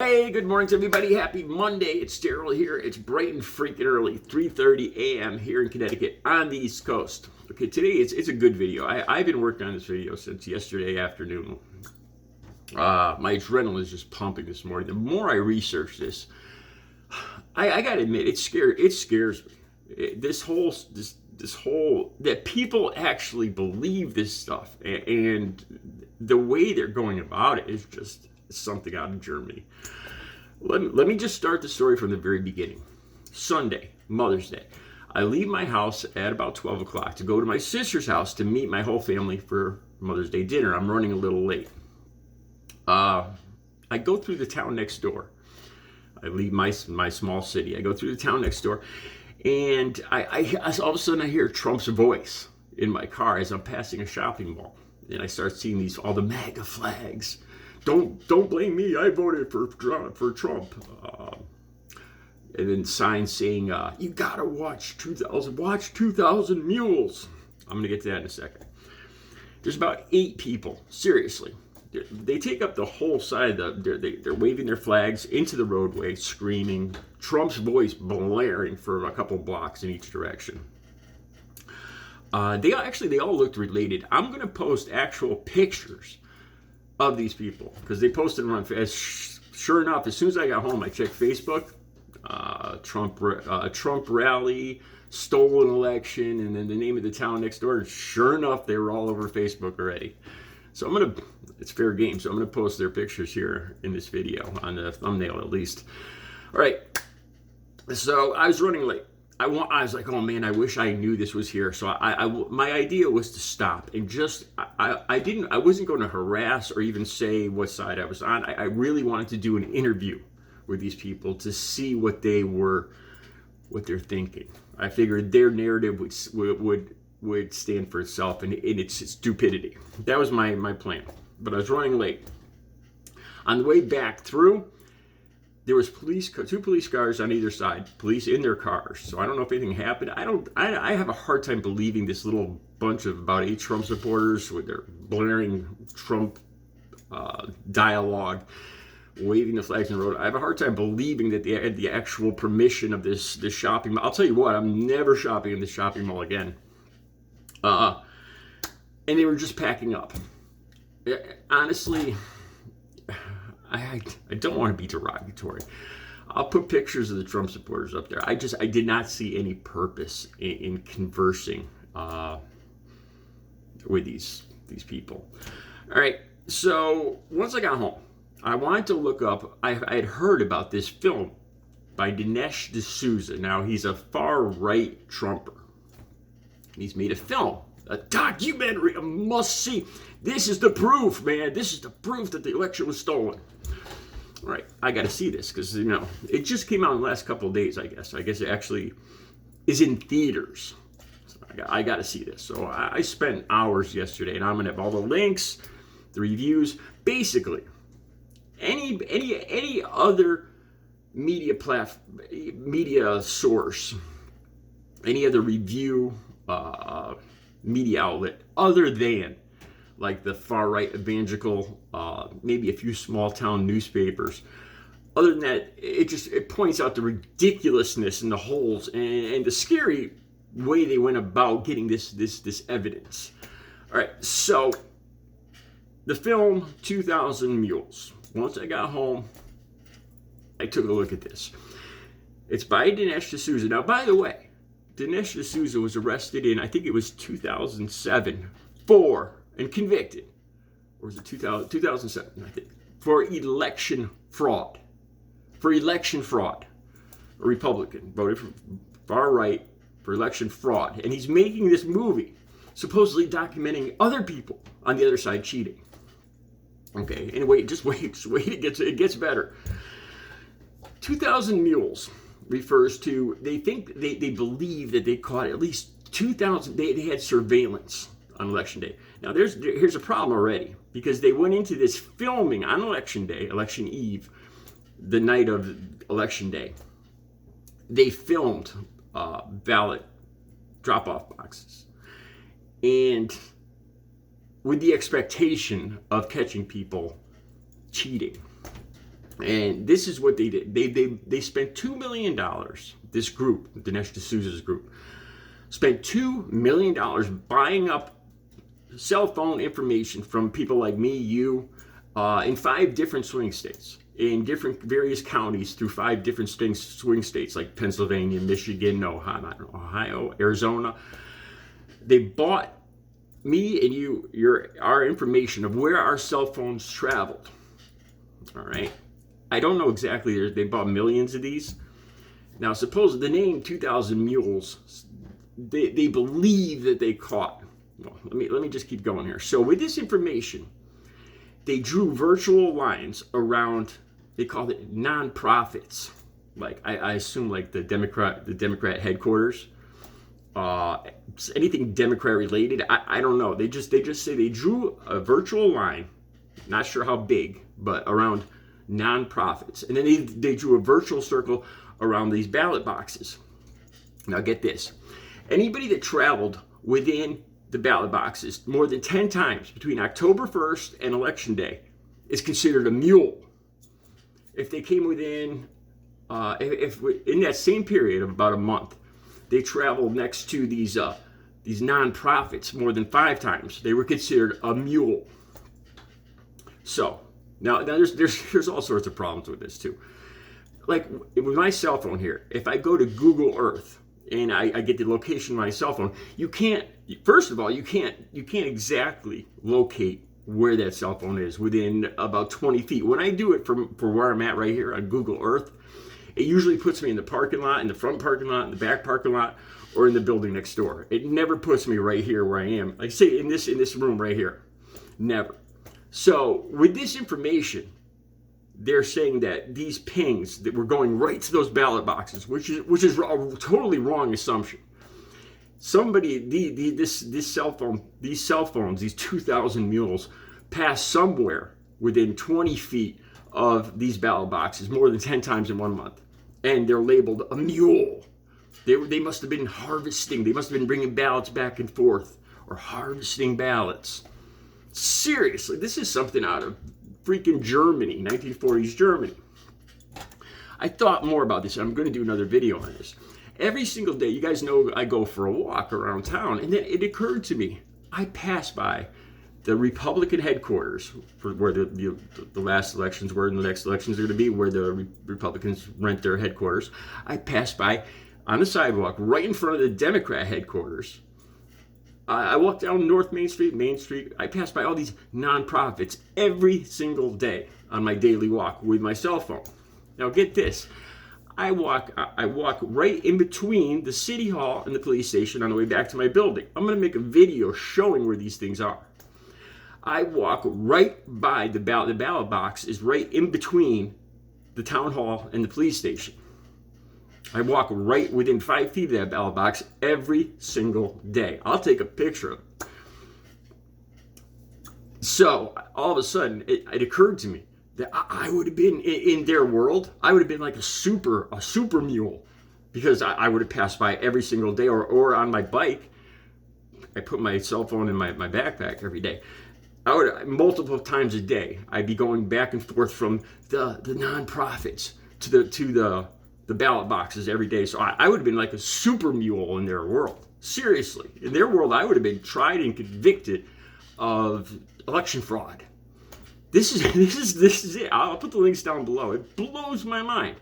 Hey, good morning to everybody. Happy Monday. It's Daryl here. It's bright and freaking early, 3:30 a.m. here in Connecticut on the East Coast. Okay, today it's a good video. I've been working on this video since yesterday afternoon. My adrenaline is just pumping this morning. The more I research this, I gotta admit, it scares me. This whole that people actually believe this stuff, and the way they're going about it is just something out of Germany. Let me just start the story from the very beginning. Sunday, Mother's Day. I leave my house at about 12 o'clock to go to my sister's house to meet my whole family for Mother's Day dinner. I'm running a little late. I go through the town next door. I leave my small city. I go through the town next door, and I all of a sudden I hear Trump's voice in my car as I'm passing a shopping mall, and I start seeing all the MAGA flags. Don't blame me. I voted for Trump. And then signs saying, "You gotta watch 2000 Mules." I'm gonna get to that in a second. There's about 8 people. Seriously, they take up the whole side. They're waving their flags into the roadway, screaming. Trump's voice blaring for a couple blocks in each direction. They all looked related. I'm gonna post actual pictures of these people because they posted them on Facebook. Sure enough, as soon as I got home, I checked Facebook. Trump rally, stolen election, and then the name of the town next door. Sure enough, they were all over Facebook already. So it's fair game. So I'm gonna post their pictures here in this video on the thumbnail at least. All right. So I was running late. I was like, oh man, I wish I knew this was here. So my idea was to stop and I wasn't going to harass or even say what side I was on. I really wanted to do an interview with these people to see what they're thinking. I figured their narrative would stand for itself and its stupidity. That was my plan. But I was running late. On the way back through, there was 2 police cars on either side, police in their cars. So I don't know if anything happened. I have a hard time believing this little bunch of about 8 Trump supporters with their blaring Trump dialogue, waving the flags in the road. I have a hard time believing that they had the actual permission of this shopping mall. I'll tell you what, I'm never shopping in this shopping mall again. And they were just packing up. Honestly, I don't want to be derogatory. I'll put pictures of the Trump supporters up there. I did not see any purpose in conversing with these people. All right. So once I got home, I wanted to look up. I had heard about this film by Dinesh D'Souza. Now he's a far right Trumper. He's made a film, a documentary, a must see. This is the proof, man. This is the proof that the election was stolen. All right, I got to see this because, it just came out in the last couple of days, I guess. I guess it actually is in theaters. So I got to see this. So I spent hours yesterday, and I'm going to have all the links, the reviews. Basically, any other media source, any other review media outlet other than like the far-right evangelical, maybe a few small-town newspapers. Other than that, it points out the ridiculousness and the holes and the scary way they went about getting this evidence. All right, so the film 2000 Mules. Once I got home, I took a look at this. It's by Dinesh D'Souza. Now, by the way, Dinesh D'Souza was arrested in, I think it was 2007, and convicted, or was it 2007, I think, for election fraud. A Republican voted for far right for election fraud. And he's making this movie, supposedly documenting other people on the other side cheating. Okay, anyway, just wait, it gets better. 2000 Mules refers to, they believe that they caught at least 2,000, they had surveillance on election day. Now here's a problem already, because they went into this filming on election day, election eve, the night of election day. They filmed ballot drop-off boxes, and with the expectation of catching people cheating. And this is what they did. They spent $2 million. This group, Dinesh D'Souza's group, spent $2 million buying up cell phone information from people like me, you, in 5 different swing states, in different various counties through 5 different swing states like Pennsylvania, Michigan, Ohio, Arizona. They bought me and you our information of where our cell phones traveled. All right. I don't know exactly. They bought millions of these. Now, suppose the name 2,000 Mules, they believe that they caught. Well, let me just keep going here. So with this information, they drew virtual lines around. They called it nonprofits, like I assume like the Democrat headquarters, anything Democrat related. I don't know. They just say they drew a virtual line, not sure how big, but around nonprofits, and then they drew a virtual circle around these ballot boxes. Now get this: anybody that traveled within the ballot boxes more than 10 times between October 1st and Election Day is considered a mule. If they came within, if in that same period of about a month, they traveled next to these nonprofits more than 5 times, they were considered a mule. So now there's all sorts of problems with this too. Like with my cell phone here, if I go to Google Earth and I get the location of my cell phone, you can't. First of all, you can't exactly locate where that cell phone is within about 20 feet. When I do it for where I'm at right here on Google Earth, it usually puts me in the parking lot, in the front parking lot, in the back parking lot, or in the building next door. It never puts me right here where I am. Like say in this room right here, never. So with this information, they're saying that these pings that were going right to those ballot boxes, which is a totally wrong assumption. Somebody, these cell phones, these 2,000 mules, pass somewhere within 20 feet of these ballot boxes more than 10 times in 1 month, and they're labeled a mule. They must have been harvesting. They must have been bringing ballots back and forth or harvesting ballots. Seriously, this is something out of freaking Germany, 1940s Germany. I thought more about this. I'm going to do another video on this. Every single day, you guys know I go for a walk around town, and then it occurred to me, I pass by the Republican headquarters for where the last elections were, and the next elections are going to be, where the Republicans rent their headquarters. I pass by on the sidewalk right in front of the Democrat headquarters. I walk down North Main Street. I pass by all these nonprofits every single day on my daily walk with my cell phone. Now get this. I walk right in between the city hall and the police station on the way back to my building. I'm going to make a video showing where these things are. I walk right by the ballot box is right in between the town hall and the police station. I walk right within 5 feet of that ballot box every single day. I'll take a picture of it. So all of a sudden, it occurred to me that I would have been in their world. I would have been like a super mule, because I would have passed by every single day, or on my bike. I put my cell phone in my backpack every day. I would multiple times a day. I'd be going back and forth from the nonprofits to the ballot boxes every day. So I would have been like a super mule in their world. Seriously, in their world, I would have been tried and convicted of election fraud. This is it. I'll put the links down below. It blows my mind.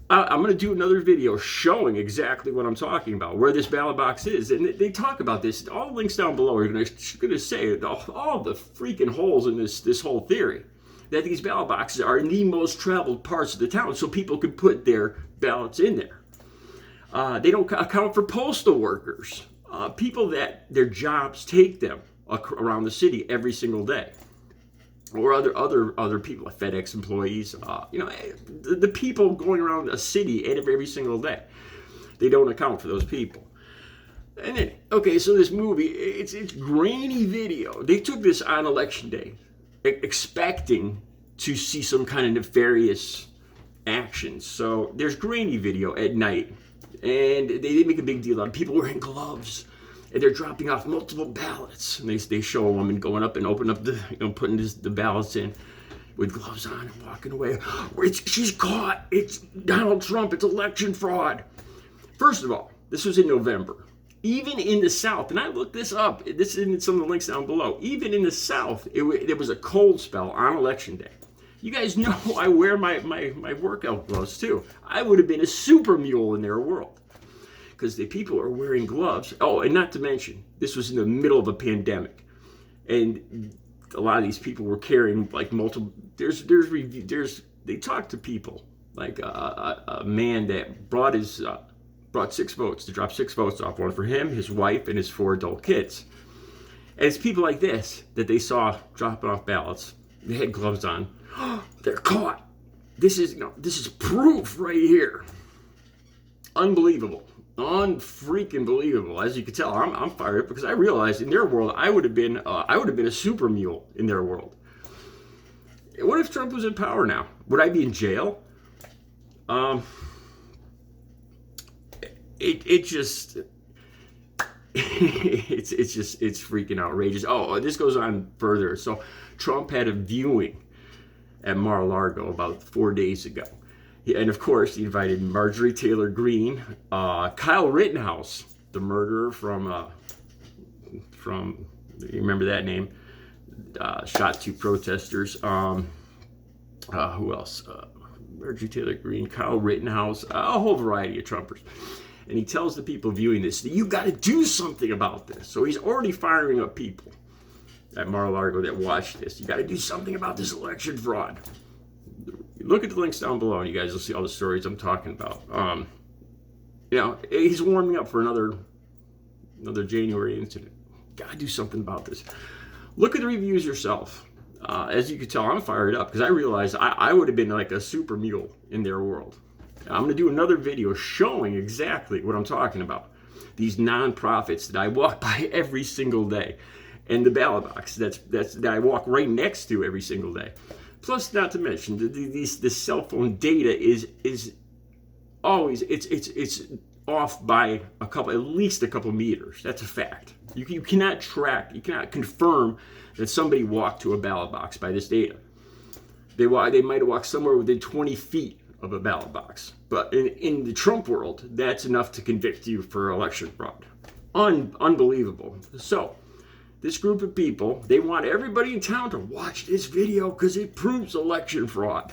I'm going to do another video showing exactly what I'm talking about, where this ballot box is. And they talk about this. All the links down below are going to say all the freaking holes in this whole theory, that these ballot boxes are in the most traveled parts of the town, so people could put their ballots in there. They don't account for postal workers, people that their jobs take them around the city every single day, or other people, like FedEx employees. The people going around a city every single day. They don't account for those people. And then, okay, so this movie, it's grainy video. They took this on election day, expecting to see some kind of nefarious actions. So there's grainy video at night, and they make a big deal out of people wearing gloves, and they're dropping off multiple ballots. And they show a woman going up and opening up putting the ballots in. with gloves on and walking away. She's caught. It's Donald Trump. It's election fraud. First of all, this was in November. Even in the South, and I looked this up, this is in some of the links down below, even in the South, there was a cold spell on election day. You guys know I wear my workout gloves too. I would have been a super mule in their world because the people are wearing gloves. Oh, and not to mention, this was in the middle of a pandemic. And a lot of these people were carrying like multiple, they talked to people, like a man that brought 6 votes, to drop 6 votes off, one for him, his wife, and his 4 adult kids. And it's people like this that they saw dropping off ballots. They had gloves on. They're caught. This is proof right here. Unbelievable. Unfreaking believable. As you can tell, I'm fired up because I realized in their world I would have been a super mule in their world. What if Trump was in power now? Would I be in jail? It's freaking outrageous. Oh, this goes on further. So Trump had a viewing at Mar-a-Lago about 4 days ago. And of course, he invited Marjorie Taylor Greene, Kyle Rittenhouse, the murderer from you remember that name? Shot 2 protesters. Who else? Marjorie Taylor Greene, Kyle Rittenhouse, a whole variety of Trumpers. And he tells the people viewing this, you got to do something about this. So he's already firing up people at Mar-a-Lago that watch this. You got to do something about this election fraud. Look at the links down below, and you guys will see all the stories I'm talking about. He's warming up for another January incident. Got to do something about this. Look at the reviews yourself. As you can tell, I'm fired up because I realized I would have been like a super mule in their world. I'm going to do another video showing exactly what I'm talking about. These nonprofits that I walk by every single day, and the ballot box that I walk right next to every single day. Plus, not to mention, this cell phone data is always it's off by at least a couple meters. That's a fact. You cannot track, you cannot confirm that somebody walked to a ballot box by this data. They might have walked somewhere within 20 feet of a ballot box. But in the Trump world, that's enough to convict you for election fraud. Unbelievable. So, this group of people, they want everybody in town to watch this video because it proves election fraud.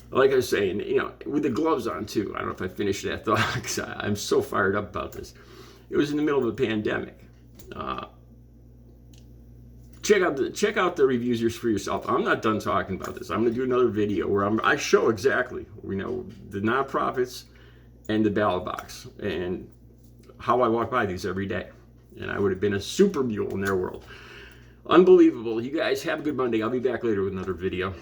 Like I was saying, with the gloves on too. I don't know if I finished that thought because I'm so fired up about this. It was in the middle of a pandemic. Check out the reviews for yourself. I'm not done talking about this. I'm going to do another video where I show exactly, the nonprofits and the ballot box and how I walk by these every day. And I would have been a super mule in their world. Unbelievable. You guys have a good Monday. I'll be back later with another video.